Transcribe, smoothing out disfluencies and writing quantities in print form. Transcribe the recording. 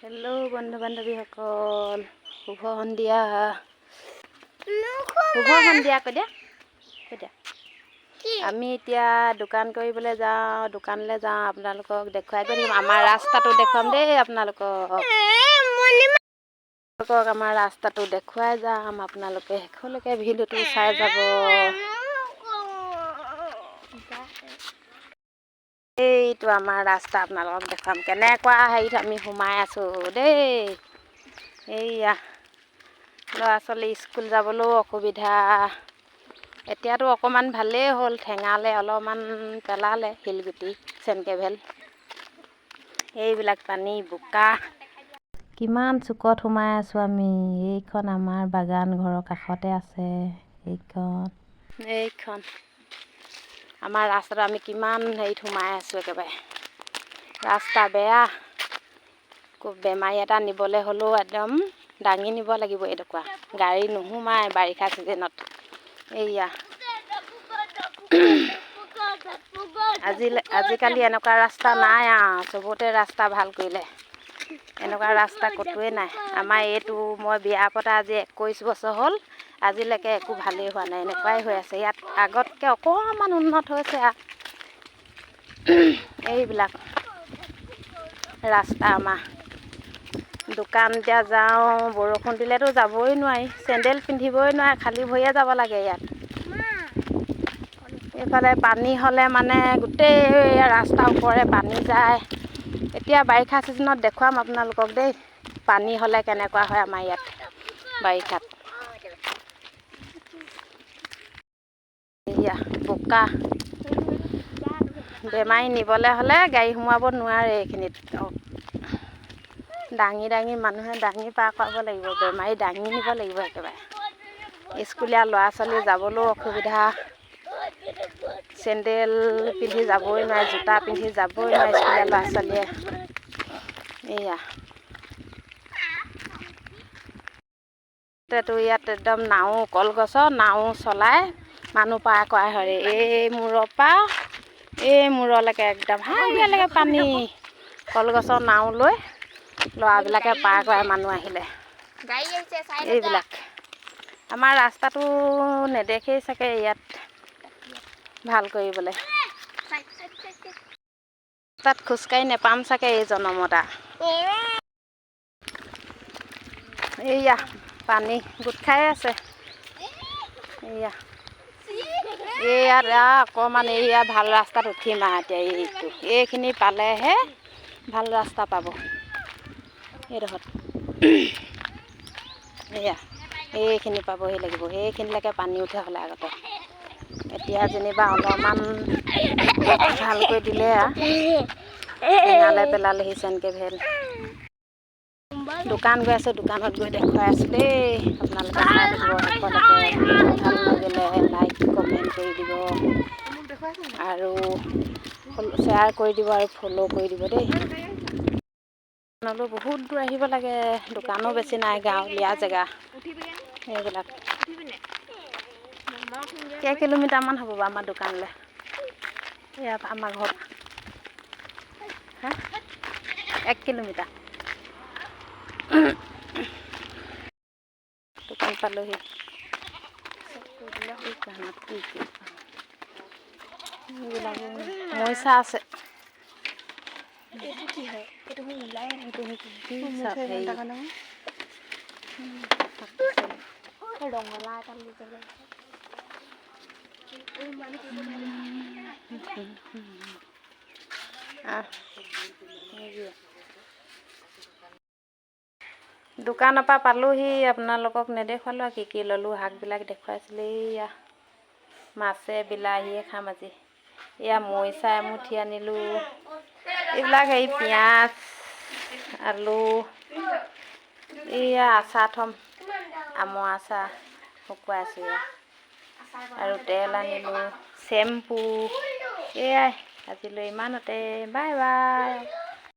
Hello' বন্ধু বান্ধৱীসকল, শুভ সন্ধিয়া। আমি এতিয়া দোকান কৰিবলৈ যাওঁ, দোকানলৈ যাওঁ। আপোনালোকক দেখুৱাই গৈ থাকিম। আমাৰ ৰাস্তাটো দেখুৱাম দেই আপোনালোকক। আমাৰ ৰাস্তাটো দেখুৱাই যাম। আপোনালোকে শেষলৈকে ভিডিঅ'টো চাই যাব। এইটো আমাৰ ৰাস্তা, আপোনালোকক দেখুৱাম কেনেকুৱা হেৰিত আমি সোমাই আছোঁ দেই। এইয়া ল'ৰা ছোৱালী স্কুল যাবলৈও অসুবিধা। এতিয়াতো অকণমান ভালেই হ'ল, ঠেঙালে অলপমান পেলালে শিলগুটি চেনকেভেল। এইবিলাক পানী বোকা, কিমান চুকত সোমাই আছোঁ আমি। এইখন আমাৰ বাগান ঘৰৰ কাষতে আছে। এইখন আমাৰ ৰাস্তাটো আমি কিমান হেৰিত সোমাই আছোঁ। একেবাৰে ৰাস্তা বেয়া। বেমাৰী এটা নিবলৈ হ'লেও একদম দাঙি নিব লাগিব। এটুকুৰা গাড়ী নোসোমায় বাৰিষা চিজনত। এইয়া আজিকালি এনেকুৱা ৰাস্তা নাই আৰু, চবতে ৰাস্তা ভাল কৰিলে। এনেকুৱা ৰাস্তা ক'তোৱে নাই। আমাৰ এইটো মই বিয়া পতা আজি 21 বছৰ হ'ল, আজিলৈকে একো ভালেই হোৱা নাই। এনেকুৱাই হৈ আছে। ইয়াত আগতকৈ অকণমান উন্নত হৈছে। এইবিলাক ৰাস্তা আমাৰ। দোকান এতিয়া যাওঁ, বৰষুণ দিলেতো যাবই নোৱাৰি, চেণ্ডেল পিন্ধিবই নোৱাৰি, খালী ভৰিয়ে যাব লাগে। ইয়াত এইফালে পানী হ'লে মানে গোটেই ৰাস্তাৰ ওপৰে পানী যায়। এতিয়া বাৰিষা ছিজনত দেখুৱাম আপোনালোকক দেই, পানী হ'লে কেনেকুৱা হয় আমাৰ ইয়াত বাৰিষাত। এয়া বোকা। বেমাৰী নিবলৈ হ'লে গাড়ী সোমাব নোৱাৰে এইখিনিত। দাঙি দাঙি মানুহে দাঙি পাৰ কৰাব লাগিব। বেমাৰী দাঙি নিব লাগিব একেবাৰে। স্কুলীয়া ল'ৰা ছোৱালী যাবলৈও অসুবিধা। চেণ্ডেল পিন্ধি যাবই নোৱাৰে, জোতা পিন্ধি যাবই নোৱাৰে স্কুলীয়া ল'ৰা ছোৱালীয়ে। এইয়া ইয়াত একদম নাও, কলগছৰ নাও চলাই মানুহ পাৰ কৰাই হয়। এই মূৰৰ পৰা এই মূৰলৈকে একদম হাইয়ালৈকে পানী। কলগছৰ নাও লৈ ল'ৰাবিলাকে পাৰ কৰে মানুহ আহিলে। এইবিলাক আমাৰ ৰাস্তাটো নেদেখেই চাগে ইয়াত ভাল কৰিবলৈ। তাত খোজকাঢ়ি নেপাম চাগে এই জনমতা। এইয়া পানী গোট খাই আছে। ইয়াত অকণমান এইয়া ভাল ৰাস্তাত উঠিম আৰু এতিয়া এইখিনি পালেহে ভাল ৰাস্তা পাব। এইডোখৰত এয়া এইখিনি পাবহি লাগিব। এইখিনিলৈকে পানী উঠা হ'লে আগতে, এতিয়া যেনিবা অলপমান ভালকৈ দিলে টেঙালে পেলালেহি চেনকেভেল। দোকান গৈ আছোঁ, দোকানত গৈ দেখুৱাই আছোঁ দেই। আপোনালোকে চাই থাকিব শেষলৈকে। ভাল লাগিলে লাইক কমেণ্ট কৰি দিব আৰু শ্বেয়াৰ কৰি দিব আৰু ফ'ল' কৰি দিব দেই। দোকানলৈ বহুত দূৰ আহিব লাগে, দোকানো বেছি নাই, গাঁৱলীয়া জেগা। এইবিলাক কেই কিলোমিটাৰমান হ'ব বাৰু আমাৰ দোকানলৈ? এয়া আমাৰ ঘৰ 1 কিলোমিটাৰ। দোকান পালোহি। মইচা আছে। এইটো কি হয়? এইটো মোৰ ওলাই ৰঙালা এটা লৈ যাব। দোকানৰ পৰা পালোহি। আপোনালোকক নেদেখুৱালোঁ কি কি ল'লোঁ। শাকবিলাক দেখুৱাইছিলোঁ। এইয়া মাছে বিলাহীয়ে খাম আজি। এয়া মৰিচা এমুঠি আনিলোঁ। এইবিলাক হেৰি পিঁয়াজ, আলু, এইয়া আচাৰ থ'ম, আমৰ আচাৰ শুকুৱাই আছোঁ। এয়া আৰু তেল আনিলোঁ, চেম্পু। এয়াই আজিলৈ ইমানতে, বাই বাই।